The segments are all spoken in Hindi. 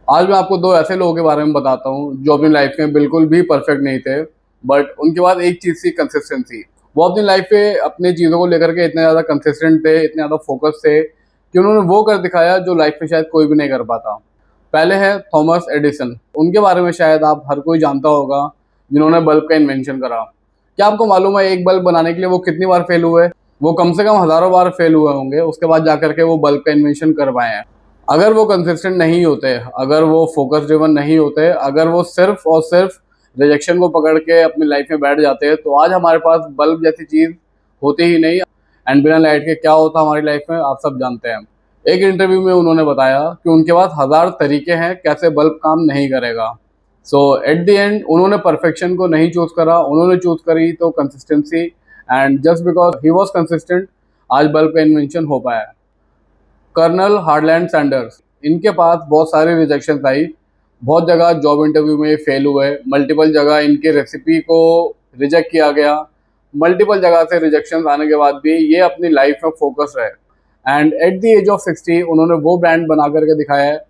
आज मैं आपको दो ऐसे लोगों के बारे में बताता हूँ जो अपनी लाइफ में बिल्कुल भी परफेक्ट नहीं थे, बट उनके पास एक चीज़ थी, कंसिस्टेंसी। वो अपनी लाइफ पे अपनी चीज़ों को लेकर के इतने ज़्यादा कंसिस्टेंट थे, इतने ज़्यादा फोकस थे कि उन्होंने वो कर दिखाया जो लाइफ में शायद कोई भी नहीं कर पाता। पहले है थॉमस एडिसन। उनके बारे में शायद आप हर कोई जानता होगा, जिन्होंने बल्ब का इन्वेंशन करा। क्या आपको मालूम है एक बल्ब बनाने के लिए वो कितनी बार फेल हुए? वो कम से कम हज़ारों बार फेल हुए होंगे, उसके बाद जाकर के वो बल्ब का इन्वेंशन कर पाए हैं। अगर वो कंसिस्टेंट नहीं होते, अगर वो फोकस ड्रिवन नहीं होते, अगर वो सिर्फ और सिर्फ रिजेक्शन को पकड़ के अपनी लाइफ में बैठ जाते, तो आज हमारे पास बल्ब जैसी चीज़ होती ही नहीं। एंड बिना लाइट के क्या होता हमारी लाइफ में आप सब जानते हैं। एक इंटरव्यू में उन्होंने बताया कि उनके पास 1000 तरीके हैं कैसे बल्ब काम नहीं करेगा। सो एट द एंड उन्होंने परफेक्शन को नहीं चूज करा, उन्होंने चूज करी तो consistency. And just because he was consistent, आज बल्ब का इन्वेंशन हो पाया। कर्नल हार्लैंड सैंडर्स, इनके पास बहुत सारे रिजेक्शन आई, बहुत जगह जॉब इंटरव्यू में फेल हुए, मल्टीपल जगह इनके रेसिपी को रिजेक्ट किया गया, मल्टीपल जगह से रिजेक्शन आने के बाद भी ये अपनी लाइफ में फोकस रहे। And at the age of 60 उन्होंने वो ब्रांड बना करके दिखाया है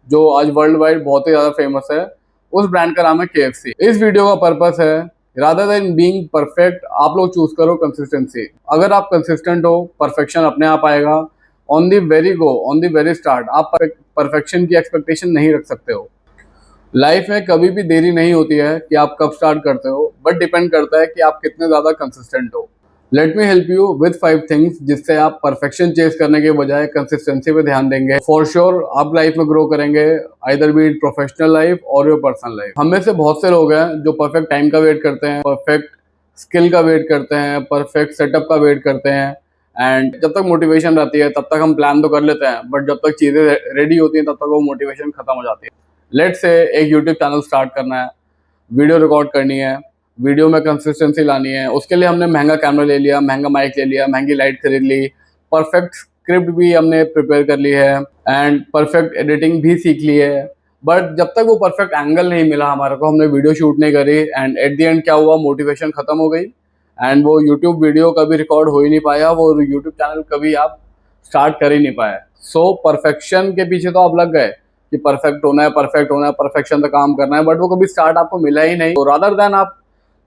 जो आज वर्ल्ड वाइड बहुत ही ज़्यादा फेमस है। उस ब्रांड का नाम है KFC। इस वीडियो का पर्पस है, रादर देन बीइंग परफेक्ट, आप लोग चूज करो कंसिस्टेंसी। अगर आप कंसिस्टेंट हो, परफेक्शन अपने आप आएगा। On the very go, on the very start आप परफेक्शन की एक्सपेक्टेशन नहीं रख सकते हो। लाइफ में कभी भी देरी नहीं होती है कि आप कब स्टार्ट करते हो, बट डिपेंड करता है कि आप कितने ज़्यादा कंसिस्टेंट हो। Let me help you with 5 things जिससे आप परफेक्शन चेज करने के बजाय कंसिस्टेंसी पे ध्यान देंगे। फॉर श्योर आप लाइफ में ग्रो करेंगे, either B it professional life और योर पर्सनल लाइफ। हम में से बहुत से लोग हैं जो परफेक्ट टाइम का वेट करते हैं, परफेक्ट स्किल का वेट करते हैं, परफेक्ट सेटअप का वेट करते हैं। एंड जब तक मोटिवेशन रहती है तब तक हम प्लान तो कर लेते हैं, बट जब तक चीज़ें रेडी होती हैं तब तक वो मोटिवेशन खत्म हो जाती है। लेट से एक यूट्यूब चैनल स्टार्ट करना है, वीडियो रिकॉर्ड करनी है, वीडियो में कंसिस्टेंसी लानी है। उसके लिए हमने महंगा कैमरा ले लिया, महंगा माइक ले लिया, महंगी लाइट खरीद ली, परफेक्ट स्क्रिप्ट भी हमने प्रिपेयर कर ली है एंड परफेक्ट एडिटिंग भी सीख ली है। बट जब तक वो परफेक्ट एंगल नहीं मिला हमारे को, हमने वीडियो शूट नहीं करी एंड एट द एंड क्या हुआ, मोटिवेशन खत्म हो गई एंड वो यूट्यूब वीडियो कभी रिकॉर्ड हो ही नहीं पाया, वो यूट्यूब चैनल कभी आप स्टार्ट कर ही नहीं पाए। सो परफेक्शन के पीछे तो आप लग गए कि परफेक्ट होना है, परफेक्ट होना है, परफेक्शन तक काम करना है, बट वो कभी स्टार्ट आपको मिला ही नहीं। तो रादर देन आप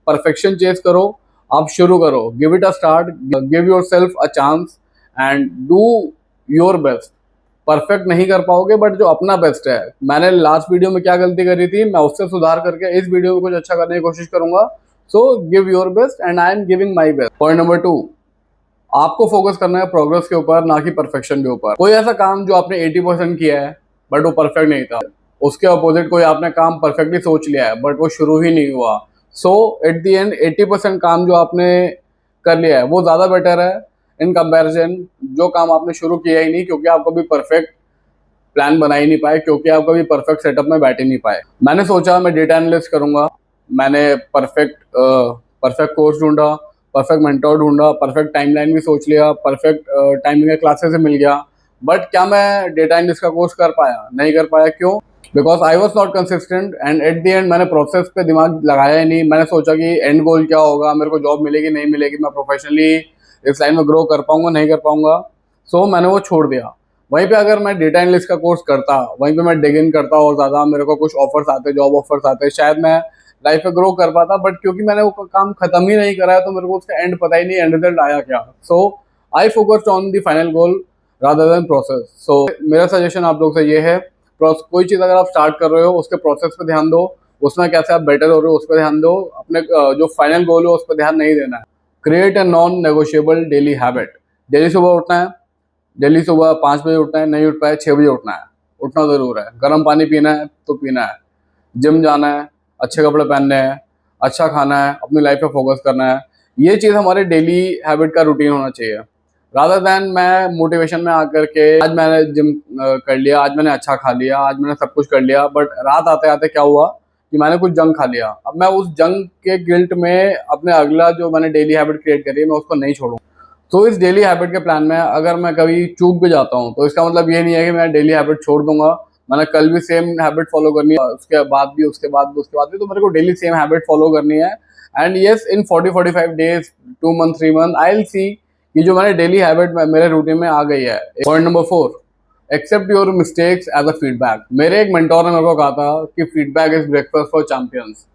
परफेक्शन चेज करो, आप शुरू करो, give it a start, give your self a chance and do your best. Perfect नहीं कर पाओगे बट जो अपना बेस्ट है। मैंने लास्ट वीडियो में क्या गलती करी थी, मैं उससे सुधार करके इस वीडियो में कुछ अच्छा करने की कोशिश करूंगा। So give your best and I am giving my best. Point number 2, आपको फोकस करना है प्रोग्रेस के ऊपर, ना कि परफेक्शन के ऊपर। कोई ऐसा काम जो आपने 80% किया है बट वो परफेक्ट नहीं था, उसके अपोजिट कोई आपने काम परफेक्टली सोच लिया है बट वो शुरू ही नहीं हुआ। सो एट द एंड 80% काम जो आपने कर लिया है वो ज़्यादा बेटर है इन कंपैरिजन जो काम आपने शुरू किया ही नहीं, क्योंकि आप कभी परफेक्ट प्लान बना ही नहीं पाए, क्योंकि आप कभी परफेक्ट सेटअप में बैठ ही नहीं पाए। मैंने सोचा मैं डेटा एनालिस्ट करूंगा, मैंने परफेक्ट कोर्स ढूंढा, परफेक्ट मेंटर ढूंढा, परफेक्ट टाइमलाइन भी सोच लिया, परफेक्ट टाइमिंग के क्लासेस से मिल गया, बट क्या मैं डेटा एनालिस्ट का कोर्स कर पाया? नहीं कर पाया। क्यों? Because I was not consistent and at the end मैंने प्रोसेस पे दिमाग लगाया ही नहीं। मैंने सोचा कि एंड गोल क्या होगा, मेरे को जॉब मिलेगी नहीं मिलेगी, मैं प्रोफेशनली इस लाइन में ग्रो कर पाऊंगा नहीं कर पाऊंगा। सो मैंने वो छोड़ दिया। वहीं पे अगर मैं डेटा एनालिस्ट का कोर्स करता, वहीं पे मैं डिग इन करता और ज़्यादा मेरे को कुछ ऑफर्स आते, जॉब ऑफर्स आते, शायद मैं लाइफ में ग्रो कर पाता। बट क्योंकि मैंने वो काम खत्म ही नहीं करा है तो मेरे को उसका एंड पता ही नहीं, एंड रिजल्ट आया क्या। So I focused on the final goal rather than process. So मेरा सजेशन आप लोग से ये है, कोई चीज़ अगर आप स्टार्ट कर रहे हो उसके प्रोसेस पे ध्यान दो, उसमें कैसे आप बेटर हो रहे हो उस पर ध्यान दो, अपने जो फाइनल गोल हो उस पर ध्यान नहीं देना है। Create a non negotiable daily habit. Daily सुबह उठना है, डेली सुबह 5 बजे उठना है, नहीं उठ पाए 6 बजे उठना है, उठना ज़रूर है। गर्म पानी पीना है तो पीना है, जिम जाना है, अच्छे कपड़े पहनने हैं, अच्छा खाना है, अपनी लाइफ पे फोकस करना है। ये चीज़ हमारे डेली हैबिट का रूटीन होना चाहिए। रादर दैन मैं मोटिवेशन में आकर के आज मैंने जिम कर लिया, आज मैंने अच्छा खा लिया, आज मैंने सब कुछ कर लिया, बट रात आते आते क्या हुआ कि मैंने कुछ जंक खा लिया। अब मैं उस जंक के गिल्ट में अपने अगला जो मैंने डेली हैबिट क्रिएट करी है मैं उसको नहीं छोड़ूँ। तो इस डेली हैबिट के प्लान में अगर मैं कभी चूक भी जाता हूँ तो इसका मतलब ये नहीं है कि मैं डेली हैबिट छोड़ दूंगा। मैंने कल भी सेम हैबिट फॉलो करनी है, उसके बाद भी, उसके बाद भी, उसके बाद भी, तो मेरे को डेली सेम हैबिट फॉलो करनी है। And yes, in 40-45 days, 2 month, 3 month, I will see कि जो मैंने डेली हैबिट मेरे रूटीन में आ गई है। Point number 4, except your mistakes as a feedback. मेरे एक मेंटोर ने मेरे को कहा था कि feedback is breakfast for champions,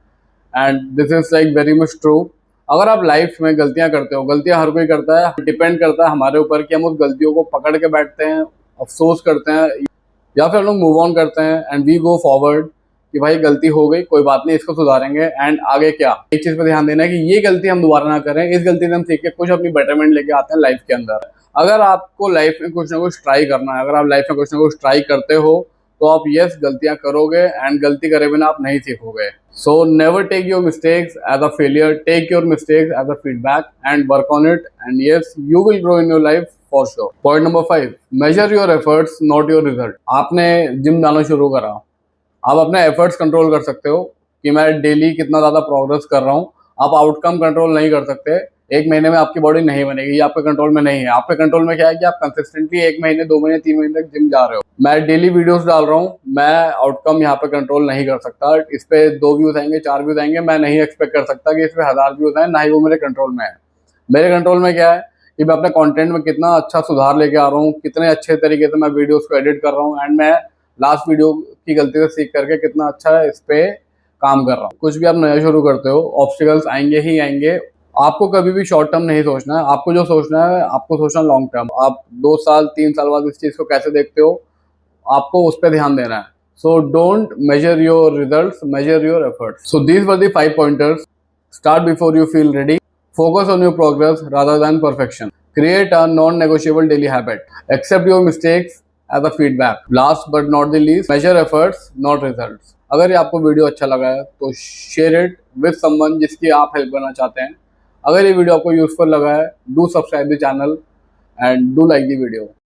and this is like very much true. अगर आप लाइफ में गलतियां करते हो, गलतियां हर कोई करता है, डिपेंड करता है हमारे ऊपर कि हम उस गलतियों को पकड़ के बैठते हैं, अफसोस करते हैं, या फिर हम लोग मूव ऑन करते हैं एंड वी गो फॉरवर्ड कि भाई गलती हो गई, कोई बात नहीं, इसको सुधारेंगे एंड आगे क्या। एक चीज पे ध्यान देना है कि ये गलती हम दोबारा ना करें, इस गलती से हम सीख के कुछ अपनी बेटरमेंट लेके आते हैं लाइफ के अंदर। अगर आपको लाइफ में कुछ ना कुछ ट्राई करना है, अगर आप लाइफ में कुछ ना कुछ ट्राई करते हो, तो आप यस गलतियां करोगे एंड गलती करे बिना आप नहीं सीखोगे। So never take your mistakes as a failure, take your mistakes as a feedback and work on it, and yes you will grow in your life for sure. Point number 5, measure your efforts not your result. आपने जिम जाना शुरू करा, आप अपने एफर्ट्स कंट्रोल कर सकते हो कि मैं डेली कितना ज़्यादा प्रोग्रेस कर रहा हूँ। आप आउटकम कंट्रोल नहीं कर सकते। एक महीने में आपकी बॉडी नहीं बनेगी, ये आपके कंट्रोल में नहीं है। आपके कंट्रोल में क्या है कि आप कंसिस्टेंटली 1 महीने, 2 महीने, 3 महीने तक जिम जा रहे हो। मैं डेली वीडियोस डाल रहा हूँ, मैं आउटकम यहाँ पे कंट्रोल नहीं कर सकता। इस पे 2 व्यूज आएंगे, 4 व्यूज आएंगे, मैं नहीं एक्सपेक्ट कर सकता कि इस पे 1000 व्यूज आए, ना ही वो मेरे कंट्रोल में है। मेरे कंट्रोल में क्या है कि मैं अपने कंटेंट में कितना अच्छा सुधार लेके आ रहा हूँ, कितने अच्छे तरीके से मैं वीडियोस को एडिट कर रहा हूँ, एंड मैं लास्ट वीडियो की गलती से सीख करके कितना अच्छा इस पे काम कर रहा हूँ। कुछ भी आप नया शुरू करते हो, ऑब्स्टिकल्स आएंगे ही आएंगे। आपको कभी भी शॉर्ट टर्म नहीं सोचना है, आपको जो सोचना है, आपको सोचना लॉन्ग टर्म। आप 2 साल 3 साल बाद इस चीज को कैसे देखते हो, आपको उस पर ध्यान देना है। So don't major your results, major your efforts. So these were the 5 pointers. Start before you feel ready, focus on your progress rather than perfection, create a non-negotiable daily habit, accept your mistakes as a feedback, last but not the least, measure efforts not results। अगर ये आपको वीडियो अच्छा लगा है तो शेयर इट विद समवन जिसकी आप हेल्प करना चाहते हैं। अगर ये वीडियो आपको यूजफुल लगा है, do subscribe the channel and do like the video.